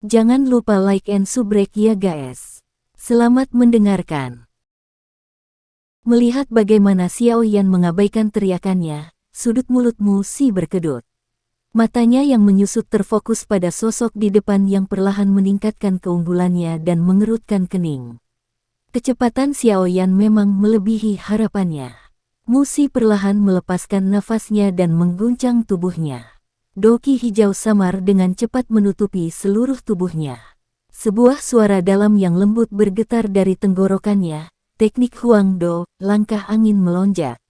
Jangan lupa like and subrek ya guys. Selamat mendengarkan. Melihat bagaimana Xiao Yan mengabaikan teriakannya, sudut mulut Mu Si berkedut. Matanya yang menyusut terfokus pada sosok di depan yang perlahan meningkatkan keunggulannya dan mengerutkan kening. Kecepatan Xiao Yan memang melebihi harapannya. Mu Si perlahan melepaskan nafasnya dan mengguncang tubuhnya. Doki hijau samar dengan cepat menutupi seluruh tubuhnya. Sebuah suara dalam yang lembut bergetar dari tenggorokannya, teknik Huang Do, langkah angin melonjak.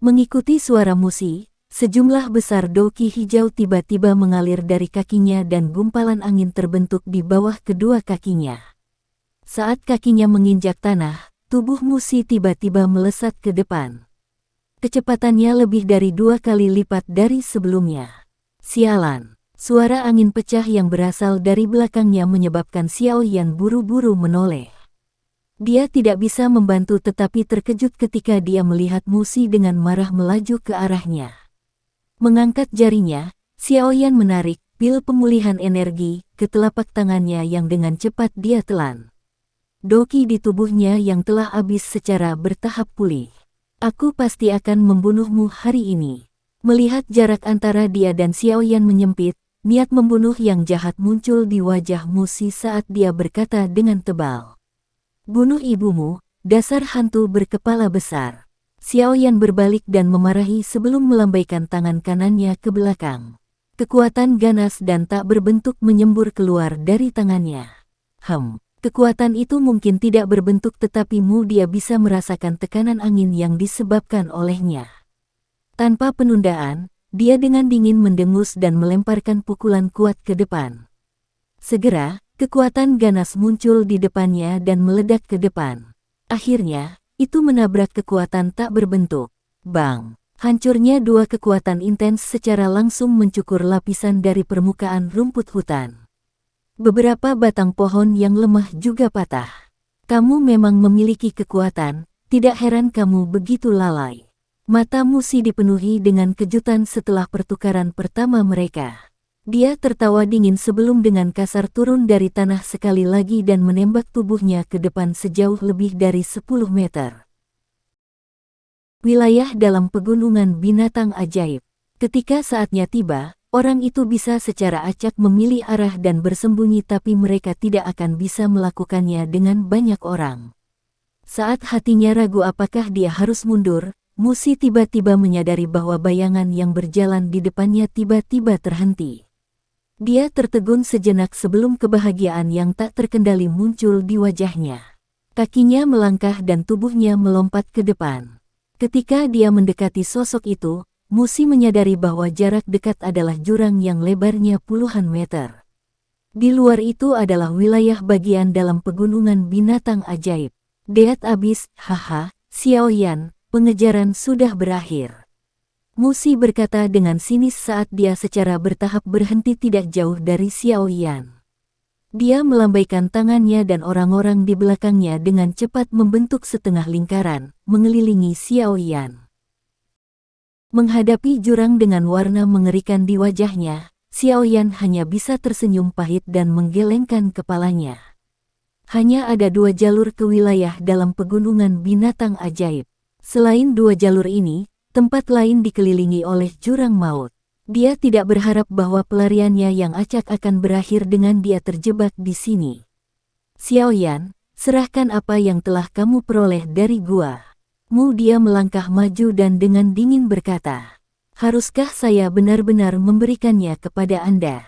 Mengikuti suara Mu Si, sejumlah besar doki hijau tiba-tiba mengalir dari kakinya dan gumpalan angin terbentuk di bawah kedua kakinya. Saat kakinya menginjak tanah, tubuh Mu Si tiba-tiba melesat ke depan. Kecepatannya lebih dari 2 kali lipat dari sebelumnya. Sialan, suara angin pecah yang berasal dari belakangnya menyebabkan Xiao Yan buru-buru menoleh. Dia tidak bisa membantu tetapi terkejut ketika dia melihat Mu Si dengan marah melaju ke arahnya. Mengangkat jarinya, Xiao Yan menarik pil pemulihan energi ke telapak tangannya yang dengan cepat dia telan. Doki di tubuhnya yang telah habis secara bertahap pulih. Aku pasti akan membunuhmu hari ini. Melihat jarak antara dia dan Xiao Yan menyempit, niat membunuh yang jahat muncul di wajah Mu Si saat dia berkata dengan tebal. Bunuh ibumu, dasar hantu berkepala besar. Xiao Yan berbalik dan memarahi sebelum melambaikan tangan kanannya ke belakang. Kekuatan ganas dan tak berbentuk menyembur keluar dari tangannya. Kekuatan itu mungkin tidak berbentuk tetapi dia bisa merasakan tekanan angin yang disebabkan olehnya. Tanpa penundaan, dia dengan dingin mendengus dan melemparkan pukulan kuat ke depan. Segera, kekuatan ganas muncul di depannya dan meledak ke depan. Akhirnya, itu menabrak kekuatan tak berbentuk. Bang! Hancurnya dua kekuatan intens secara langsung mencukur lapisan dari permukaan rumput hutan. Beberapa batang pohon yang lemah juga patah. Kamu memang memiliki kekuatan, tidak heran kamu begitu lalai. Mata Mu Si dipenuhi dengan kejutan setelah pertukaran pertama mereka. Dia tertawa dingin sebelum dengan kasar turun dari tanah sekali lagi dan menembak tubuhnya ke depan sejauh lebih dari 10 meter. Wilayah dalam pegunungan binatang ajaib. Ketika saatnya tiba, orang itu bisa secara acak memilih arah dan bersembunyi tapi mereka tidak akan bisa melakukannya dengan banyak orang. Saat hatinya ragu apakah dia harus mundur, Mu Si tiba-tiba menyadari bahwa bayangan yang berjalan di depannya tiba-tiba terhenti. Dia tertegun sejenak sebelum kebahagiaan yang tak terkendali muncul di wajahnya. Kakinya melangkah dan tubuhnya melompat ke depan. Ketika dia mendekati sosok itu, Mu Si menyadari bahwa jarak dekat adalah jurang yang lebarnya puluhan meter. Di luar itu adalah wilayah bagian dalam pegunungan binatang ajaib. Deat abis, haha, Xiao Yan. Pengejaran sudah berakhir. Mu Si berkata dengan sinis saat dia secara bertahap berhenti tidak jauh dari Xiao Yan. Dia melambaikan tangannya dan orang-orang di belakangnya dengan cepat membentuk setengah lingkaran, mengelilingi Xiao Yan. Menghadapi jurang dengan warna mengerikan di wajahnya, Xiao Yan hanya bisa tersenyum pahit dan menggelengkan kepalanya. Hanya ada 2 jalur ke wilayah dalam pegunungan binatang ajaib. Selain 2 jalur ini, tempat lain dikelilingi oleh jurang maut. Dia tidak berharap bahwa pelariannya yang acak akan berakhir dengan dia terjebak di sini. Xiao Yan, serahkan apa yang telah kamu peroleh dari gua. Dia melangkah maju dan dengan dingin berkata, haruskah saya benar-benar memberikannya kepada Anda?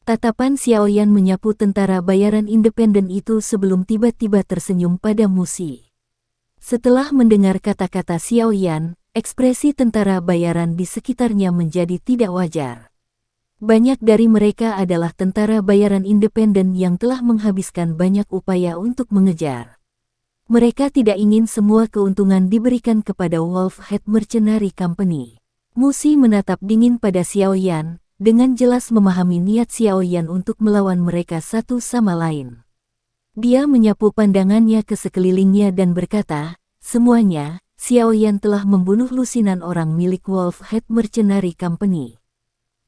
Tatapan Xiao Yan menyapu tentara bayaran independen itu sebelum tiba-tiba tersenyum pada Mu Si. Setelah mendengar kata-kata Xiao Yan, ekspresi tentara bayaran di sekitarnya menjadi tidak wajar. Banyak dari mereka adalah tentara bayaran independen yang telah menghabiskan banyak upaya untuk mengejar. Mereka tidak ingin semua keuntungan diberikan kepada Wolf Head Mercenary Company. Mu Si menatap dingin pada Xiao Yan, dengan jelas memahami niat Xiao Yan untuk melawan mereka satu sama lain. Dia menyapu pandangannya ke sekelilingnya dan berkata, semuanya, Xiao Yan telah membunuh lusinan orang milik Wolf Head Mercenary Company.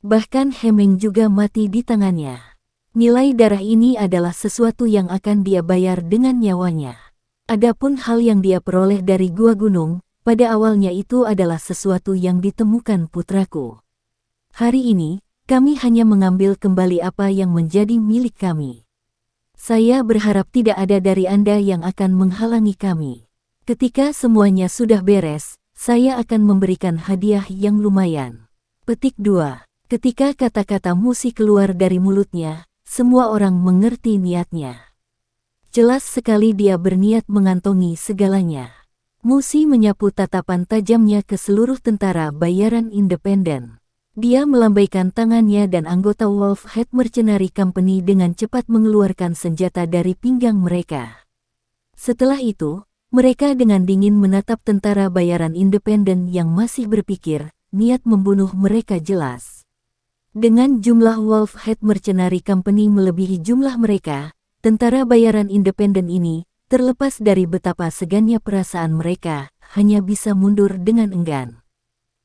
Bahkan Hemeng juga mati di tangannya. Nilai darah ini adalah sesuatu yang akan dia bayar dengan nyawanya. Adapun hal yang dia peroleh dari gua gunung, pada awalnya itu adalah sesuatu yang ditemukan putraku. Hari ini, kami hanya mengambil kembali apa yang menjadi milik kami. Saya berharap tidak ada dari Anda yang akan menghalangi kami. Ketika semuanya sudah beres, saya akan memberikan hadiah yang lumayan. Petik 2. Ketika kata-kata Musi keluar dari mulutnya, semua orang mengerti niatnya. Jelas sekali dia berniat mengantongi segalanya. Musi menyapu tatapan tajamnya ke seluruh tentara bayaran independen. Dia melambaikan tangannya dan anggota Wolfhead Mercenary Company dengan cepat mengeluarkan senjata dari pinggang mereka. Setelah itu, mereka dengan dingin menatap tentara bayaran independen yang masih berpikir, niat membunuh mereka jelas. Dengan jumlah Wolfhead Mercenary Company melebihi jumlah mereka, tentara bayaran independen ini, terlepas dari betapa segannya perasaan mereka, hanya bisa mundur dengan enggan.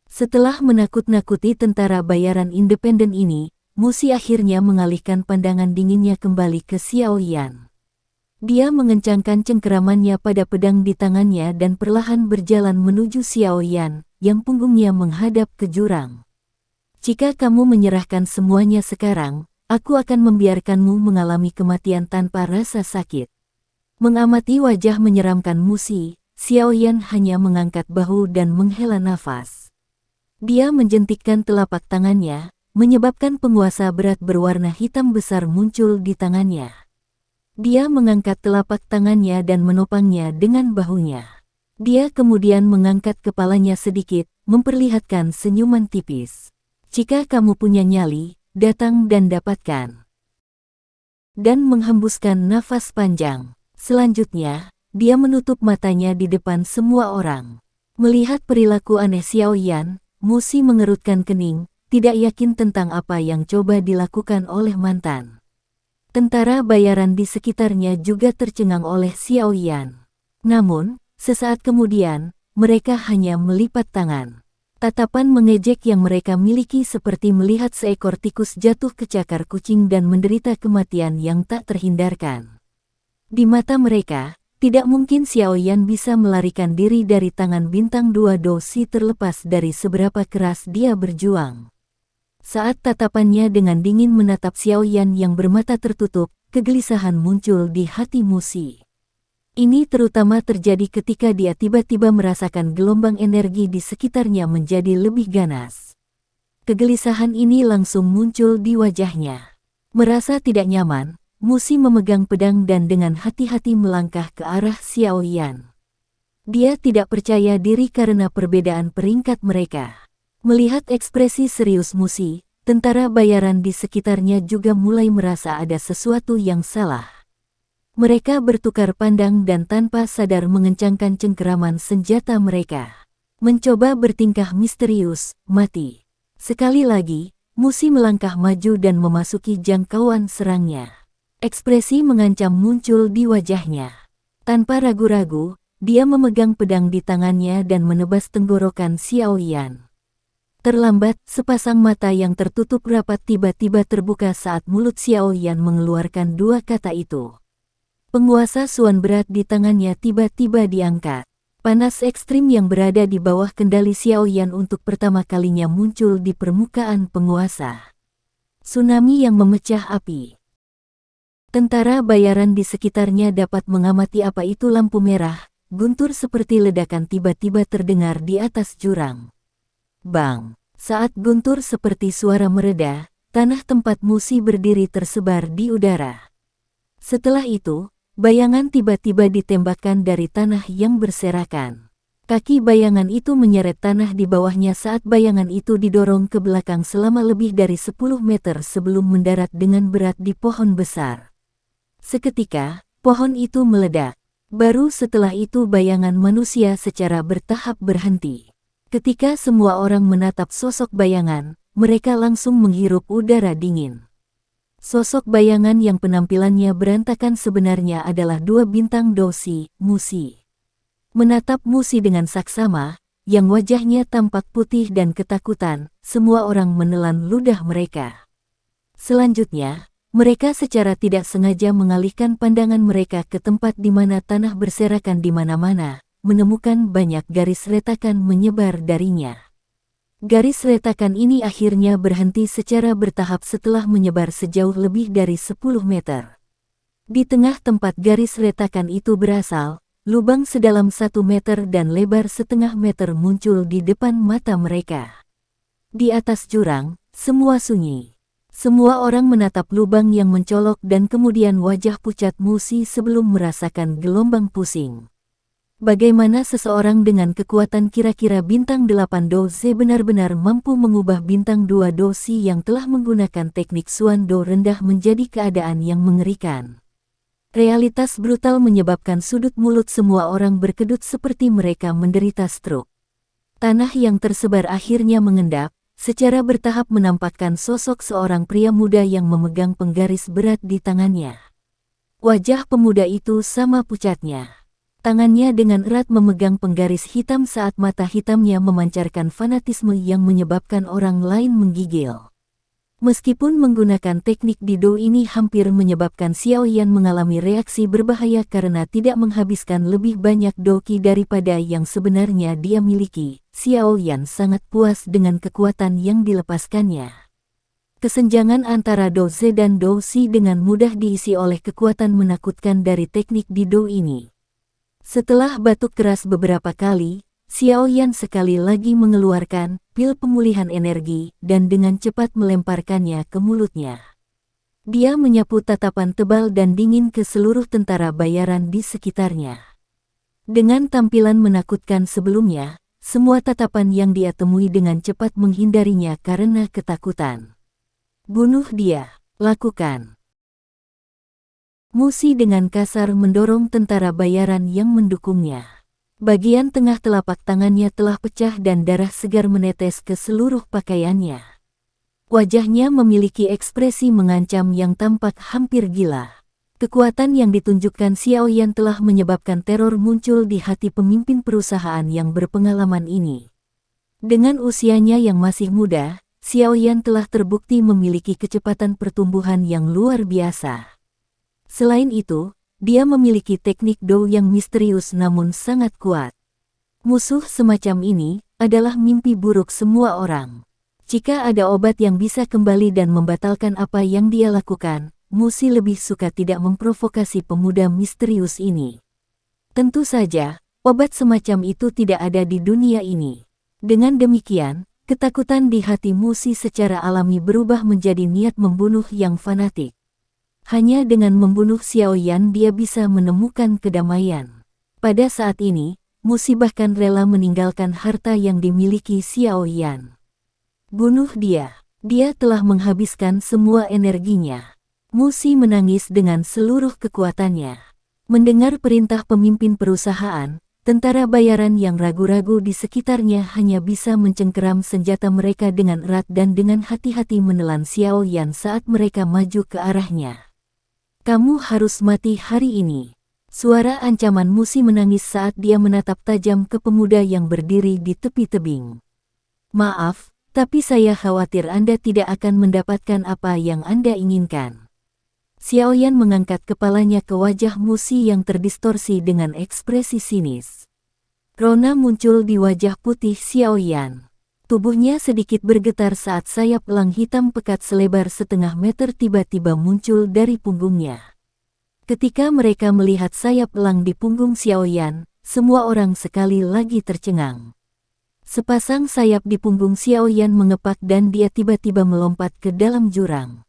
Setelah menakut-nakuti tentara bayaran independen ini, Musi akhirnya mengalihkan pandangan dinginnya kembali ke Xiao Yan. Dia mengencangkan cengkeramannya pada pedang di tangannya dan perlahan berjalan menuju Xiao Yan, yang punggungnya menghadap ke jurang. Jika kamu menyerahkan semuanya sekarang, aku akan membiarkanmu mengalami kematian tanpa rasa sakit. Mengamati wajah menyeramkan Musi, Xiao Yan hanya mengangkat bahu dan menghela nafas. Dia menjentikkan telapak tangannya, menyebabkan penguasa berat berwarna hitam besar muncul di tangannya. Dia mengangkat telapak tangannya dan menopangnya dengan bahunya. Dia kemudian mengangkat kepalanya sedikit, memperlihatkan senyuman tipis. Jika kamu punya nyali, datang dan dapatkan. Dan menghembuskan nafas panjang. Selanjutnya, dia menutup matanya di depan semua orang. Melihat perilaku aneh Xiao Yan, Musi mengerutkan kening, tidak yakin tentang apa yang coba dilakukan oleh mantan. Tentara bayaran di sekitarnya juga tercengang oleh Xiao Yan. Namun, sesaat kemudian, mereka hanya melipat tangan. Tatapan mengejek yang mereka miliki seperti melihat seekor tikus jatuh ke cakar kucing dan menderita kematian yang tak terhindarkan. Di mata mereka, tidak mungkin Xiao Yan bisa melarikan diri dari tangan bintang 2 Dosi terlepas dari seberapa keras dia berjuang. Saat tatapannya dengan dingin menatap Xiao Yan yang bermata tertutup, kegelisahan muncul di hati Musi. Ini terutama terjadi ketika dia tiba-tiba merasakan gelombang energi di sekitarnya menjadi lebih ganas. Kegelisahan ini langsung muncul di wajahnya. Merasa tidak nyaman, Musi memegang pedang dan dengan hati-hati melangkah ke arah Xiao Yan. Dia tidak percaya diri karena perbedaan peringkat mereka. Melihat ekspresi serius Musi, tentara bayaran di sekitarnya juga mulai merasa ada sesuatu yang salah. Mereka bertukar pandang dan tanpa sadar mengencangkan cengkeraman senjata mereka. Mencoba bertingkah misterius, mati. Sekali lagi, Musi melangkah maju dan memasuki jangkauan serangnya. Ekspresi mengancam muncul di wajahnya. Tanpa ragu-ragu, dia memegang pedang di tangannya dan menebas tenggorokan Xiao Yan. Terlambat, sepasang mata yang tertutup rapat tiba-tiba terbuka saat mulut Xiao Yan mengeluarkan dua kata itu. Penguasa suan berat di tangannya tiba-tiba diangkat. Panas ekstrim yang berada di bawah kendali Xiao Yan untuk pertama kalinya muncul di permukaan penguasa. Tsunami yang memecah api. Tentara bayaran di sekitarnya dapat mengamati apa itu lampu merah, guntur seperti ledakan tiba-tiba terdengar di atas jurang. Bang! Saat guntur seperti suara mereda, tanah tempat Musi berdiri tersebar di udara. Setelah itu, bayangan tiba-tiba ditembakkan dari tanah yang berserakan. Kaki bayangan itu menyeret tanah di bawahnya saat bayangan itu didorong ke belakang selama lebih dari 10 meter sebelum mendarat dengan berat di pohon besar. Seketika, pohon itu meledak. Baru setelah itu bayangan manusia secara bertahap berhenti. Ketika semua orang menatap sosok bayangan, mereka langsung menghirup udara dingin. Sosok bayangan yang penampilannya berantakan sebenarnya adalah dua bintang Dosi, Musi. Menatap Musi dengan saksama, yang wajahnya tampak putih dan ketakutan, semua orang menelan ludah mereka. Selanjutnya, mereka secara tidak sengaja mengalihkan pandangan mereka ke tempat di mana tanah berserakan di mana-mana, menemukan banyak garis retakan menyebar darinya. Garis retakan ini akhirnya berhenti secara bertahap setelah menyebar sejauh lebih dari 10 meter. Di tengah tempat garis retakan itu berasal, lubang sedalam 1 meter dan lebar setengah meter muncul di depan mata mereka. Di atas jurang, semua sunyi. Semua orang menatap lubang yang mencolok dan kemudian wajah pucat Musi sebelum merasakan gelombang pusing. Bagaimana seseorang dengan kekuatan kira-kira bintang 8 dozi benar-benar mampu mengubah bintang 2 dozi yang telah menggunakan teknik Suan Do rendah menjadi keadaan yang mengerikan. Realitas brutal menyebabkan sudut mulut semua orang berkedut seperti mereka menderita stroke. Tanah yang tersebar akhirnya mengendap, secara bertahap menampakkan sosok seorang pria muda yang memegang penggaris berat di tangannya. Wajah pemuda itu sama pucatnya. Tangannya dengan erat memegang penggaris hitam saat mata hitamnya memancarkan fanatisme yang menyebabkan orang lain menggigil. Meskipun menggunakan teknik Dido ini hampir menyebabkan Xiao Yan mengalami reaksi berbahaya karena tidak menghabiskan lebih banyak doki daripada yang sebenarnya dia miliki, Xiao Yan sangat puas dengan kekuatan yang dilepaskannya. Kesenjangan antara Do Ze dan Do Si dengan mudah diisi oleh kekuatan menakutkan dari teknik Dido ini. Setelah batuk keras beberapa kali, Xiao Yan sekali lagi mengeluarkan pil pemulihan energi dan dengan cepat melemparkannya ke mulutnya. Dia menyapu tatapan tebal dan dingin ke seluruh tentara bayaran di sekitarnya. Dengan tampilan menakutkan sebelumnya, semua tatapan yang dia temui dengan cepat menghindarinya karena ketakutan. Bunuh dia, lakukan. Musi dengan kasar mendorong tentara bayaran yang mendukungnya. Bagian tengah telapak tangannya telah pecah dan darah segar menetes ke seluruh pakaiannya. Wajahnya memiliki ekspresi mengancam yang tampak hampir gila. Kekuatan yang ditunjukkan Xiao Yan telah menyebabkan teror muncul di hati pemimpin perusahaan yang berpengalaman ini. Dengan usianya yang masih muda, Xiao Yan telah terbukti memiliki kecepatan pertumbuhan yang luar biasa. Selain itu, dia memiliki teknik Do yang misterius namun sangat kuat. Musuh semacam ini adalah mimpi buruk semua orang. Jika ada obat yang bisa kembali dan membatalkan apa yang dia lakukan, Musi lebih suka tidak memprovokasi pemuda misterius ini. Tentu saja, obat semacam itu tidak ada di dunia ini. Dengan demikian, ketakutan di hati Musi secara alami berubah menjadi niat membunuh yang fanatik. Hanya dengan membunuh Xiao Yan dia bisa menemukan kedamaian. Pada saat ini, Musi bahkan rela meninggalkan harta yang dimiliki Xiao Yan. Bunuh dia. Dia telah menghabiskan semua energinya. Musi menangis dengan seluruh kekuatannya. Mendengar perintah pemimpin perusahaan, tentara bayaran yang ragu-ragu di sekitarnya hanya bisa mencengkeram senjata mereka dengan erat dan dengan hati-hati menelan Xiao Yan saat mereka maju ke arahnya. Kamu harus mati hari ini. Suara ancaman Musi menangis saat dia menatap tajam ke pemuda yang berdiri di tepi tebing. Maaf, tapi saya khawatir Anda tidak akan mendapatkan apa yang Anda inginkan. Xiao Yan mengangkat kepalanya ke wajah Musi yang terdistorsi dengan ekspresi sinis. Rona muncul di wajah putih Xiao Yan. Tubuhnya sedikit bergetar saat sayap elang hitam pekat selebar setengah meter tiba-tiba muncul dari punggungnya. Ketika mereka melihat sayap elang di punggung Xiao Yan, semua orang sekali lagi tercengang. Sepasang sayap di punggung Xiao Yan mengepak dan dia tiba-tiba melompat ke dalam jurang.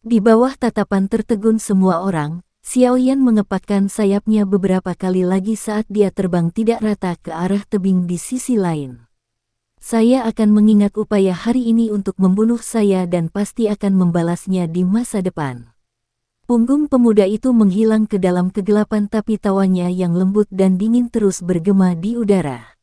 Di bawah tatapan tertegun semua orang, Xiao Yan mengepakkan sayapnya beberapa kali lagi saat dia terbang tidak rata ke arah tebing di sisi lain. Saya akan mengingat upaya hari ini untuk membunuh saya dan pasti akan membalasnya di masa depan. Punggung pemuda itu menghilang ke dalam kegelapan tapi tawanya yang lembut dan dingin terus bergema di udara.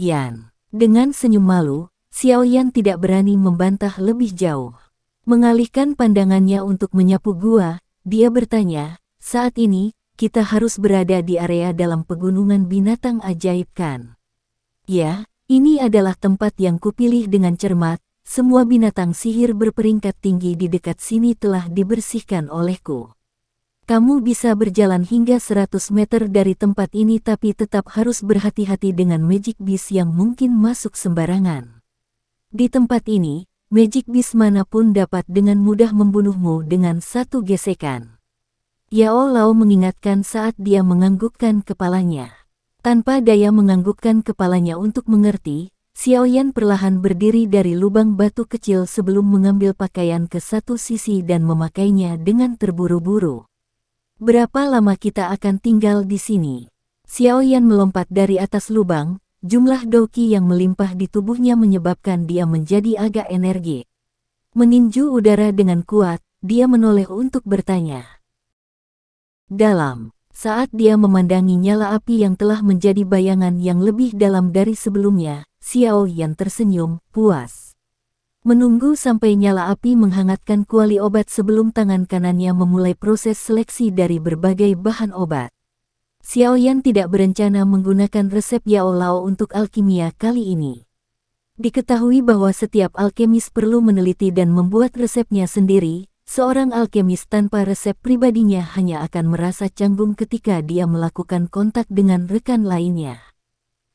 Yan. Dengan senyum malu, Xiao Yan tidak berani membantah lebih jauh. Mengalihkan pandangannya untuk menyapu gua, dia bertanya, saat ini, kita harus berada di area dalam pegunungan binatang ajaib kan? Ya, ini adalah tempat yang kupilih dengan cermat, semua binatang sihir berperingkat tinggi di dekat sini telah dibersihkan olehku. Kamu bisa berjalan hingga 100 meter dari tempat ini tapi tetap harus berhati-hati dengan Magic Beast yang mungkin masuk sembarangan. Di tempat ini, Magic Beast manapun dapat dengan mudah membunuhmu dengan satu gesekan. Yao Lao mengingatkan saat dia menganggukkan kepalanya. Tanpa daya menganggukkan kepalanya untuk mengerti, Xiaoyan perlahan berdiri dari lubang batu kecil sebelum mengambil pakaian ke satu sisi dan memakainya dengan terburu-buru. Berapa lama kita akan tinggal di sini? Xiaoyan melompat dari atas lubang, jumlah doki yang melimpah di tubuhnya menyebabkan dia menjadi agak energik. Meninju udara dengan kuat, dia menoleh untuk bertanya. Dalam, saat dia memandangi nyala api yang telah menjadi bayangan yang lebih dalam dari sebelumnya, Xiaoyan tersenyum, puas. Menunggu sampai nyala api menghangatkan kuali obat sebelum tangan kanannya memulai proses seleksi dari berbagai bahan obat. Xiaoyan tidak berencana menggunakan resep Yao Lao untuk alkimia kali ini. Diketahui bahwa setiap alkemis perlu meneliti dan membuat resepnya sendiri, seorang alkemis tanpa resep pribadinya hanya akan merasa canggung ketika dia melakukan kontak dengan rekan lainnya.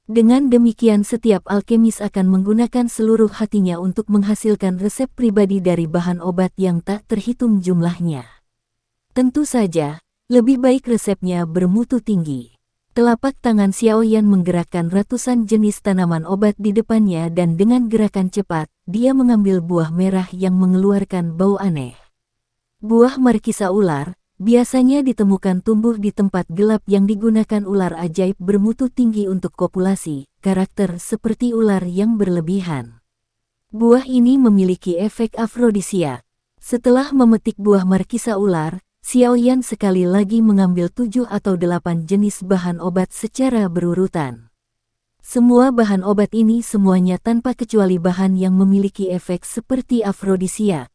Dengan demikian setiap alkemis akan menggunakan seluruh hatinya untuk menghasilkan resep pribadi dari bahan obat yang tak terhitung jumlahnya. Tentu saja, lebih baik resepnya bermutu tinggi. Telapak tangan Xiaoyan menggerakkan ratusan jenis tanaman obat di depannya dan dengan gerakan cepat, dia mengambil buah merah yang mengeluarkan bau aneh. Buah markisa ular, biasanya ditemukan tumbuh di tempat gelap yang digunakan ular ajaib bermutu tinggi untuk kopulasi, karakter seperti ular yang berlebihan. Buah ini memiliki efek afrodisiak. Setelah memetik buah markisa ular, Xiaoyan sekali lagi mengambil 7 atau 8 jenis bahan obat secara berurutan. Semua bahan obat ini semuanya tanpa kecuali bahan yang memiliki efek seperti afrodisiak.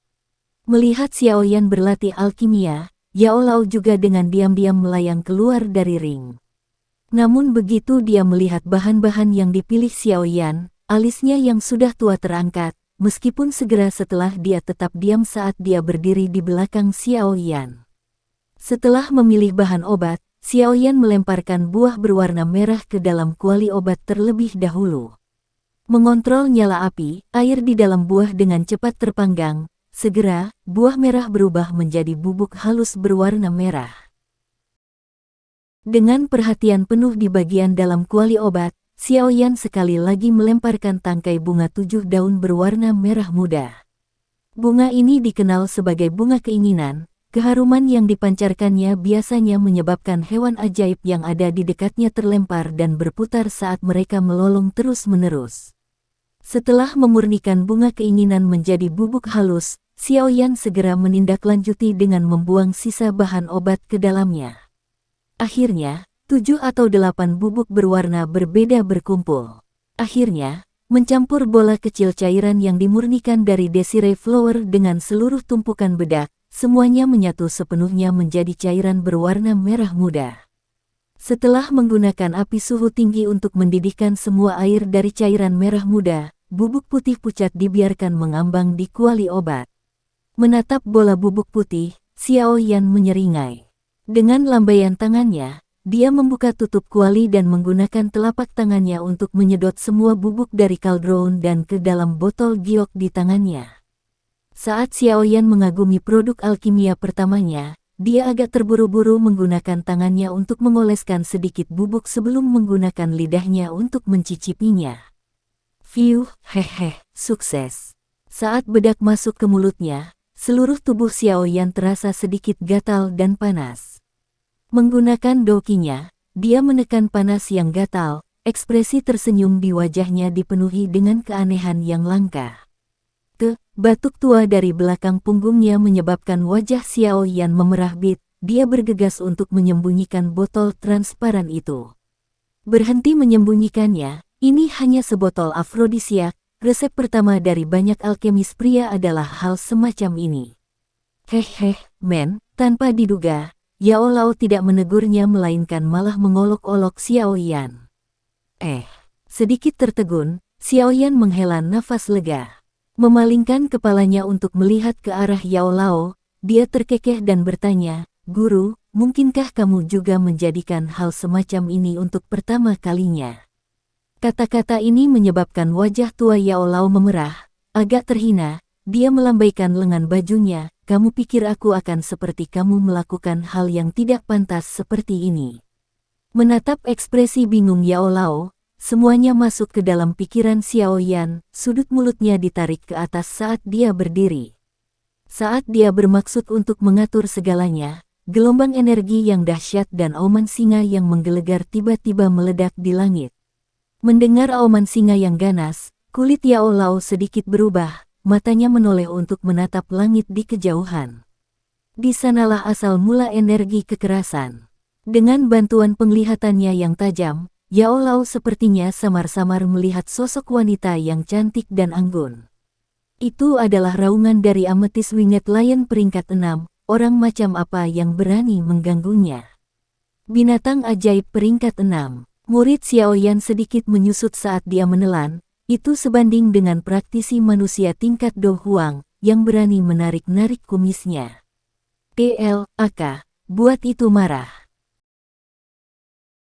Melihat Xiaoyan berlatih alkimia, Yao Lao juga dengan diam-diam melayang keluar dari ring. Namun begitu dia melihat bahan-bahan yang dipilih Xiaoyan, alisnya yang sudah tua terangkat, meskipun segera setelah dia tetap diam saat dia berdiri di belakang Xiaoyan. Setelah memilih bahan obat, Xiaoyan melemparkan buah berwarna merah ke dalam kuali obat terlebih dahulu. Mengontrol nyala api, air di dalam buah dengan cepat terpanggang. Segera, buah merah berubah menjadi bubuk halus berwarna merah. Dengan perhatian penuh di bagian dalam kuali obat, Xiaoyan sekali lagi melemparkan tangkai bunga 7 daun berwarna merah muda. Bunga ini dikenal sebagai bunga keinginan, keharuman yang dipancarkannya biasanya menyebabkan hewan ajaib yang ada di dekatnya terlempar dan berputar saat mereka melolong terus-menerus. Setelah memurnikan bunga keinginan menjadi bubuk halus, Xiaoyan segera menindaklanjuti dengan membuang sisa bahan obat ke dalamnya. Akhirnya, 7 atau 8 bubuk berwarna berbeda berkumpul. Akhirnya, mencampur bola kecil cairan yang dimurnikan dari Desiree Flower dengan seluruh tumpukan bedak, semuanya menyatu sepenuhnya menjadi cairan berwarna merah muda. Setelah menggunakan api suhu tinggi untuk mendidihkan semua air dari cairan merah muda, bubuk putih pucat dibiarkan mengambang di kuali obat. Menatap bola bubuk putih, Xiaoyan menyeringai. Dengan lambaian tangannya, dia membuka tutup kuali dan menggunakan telapak tangannya untuk menyedot semua bubuk dari kaldron dan ke dalam botol giok di tangannya. Saat Xiaoyan mengagumi produk alkimia pertamanya, dia agak terburu-buru menggunakan tangannya untuk mengoleskan sedikit bubuk sebelum menggunakan lidahnya untuk mencicipinya. Fiuh, sukses. Saat bedak masuk ke mulutnya, seluruh tubuh Xiaoyan terasa sedikit gatal dan panas. Menggunakan dokinya, dia menekan panas yang gatal, ekspresi tersenyum di wajahnya dipenuhi dengan keanehan yang langka. Batuk tua dari belakang punggungnya menyebabkan wajah Xiaoyan memerah-bit, dia bergegas untuk menyembunyikan botol transparan itu. Berhenti menyembunyikannya, ini hanya sebotol afrodisiak. Resep pertama dari banyak alkemis pria adalah hal semacam ini. Men, tanpa diduga, Yao Lao tidak menegurnya melainkan malah mengolok-olok Xiaoyan. Sedikit tertegun, Xiaoyan menghela nafas lega. Memalingkan kepalanya untuk melihat ke arah Yao Lao, dia terkekeh dan bertanya, "Guru, mungkinkah kamu juga menjadikan hal semacam ini untuk pertama kalinya?" Kata-kata ini menyebabkan wajah tua Yao Lao memerah, agak terhina. Dia melambaikan lengan bajunya, "Kamu pikir aku akan seperti kamu melakukan hal yang tidak pantas seperti ini?" Menatap ekspresi bingung Yao Lao, semuanya masuk ke dalam pikiran Xiao Yan, sudut mulutnya ditarik ke atas saat dia berdiri. Saat dia bermaksud untuk mengatur segalanya, gelombang energi yang dahsyat dan auman singa yang menggelegar tiba-tiba meledak di langit. Mendengar auman singa yang ganas, kulit Yao Lao sedikit berubah, matanya menoleh untuk menatap langit di kejauhan. Di sanalah asal mula energi kekerasan. Dengan bantuan penglihatannya yang tajam, Yao Lao sepertinya samar-samar melihat sosok wanita yang cantik dan anggun. Itu adalah raungan dari Amethyst Winged Lion peringkat 6, orang macam apa yang berani mengganggunya. Binatang ajaib peringkat 6. Murid Xiao Yan sedikit menyusut saat dia menelan, itu sebanding dengan praktisi manusia tingkat Do Huang, yang berani menarik-narik kumisnya. TLAK, buat itu marah.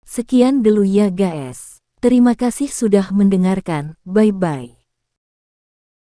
Sekian dulu ya guys. Terima kasih sudah mendengarkan, bye-bye.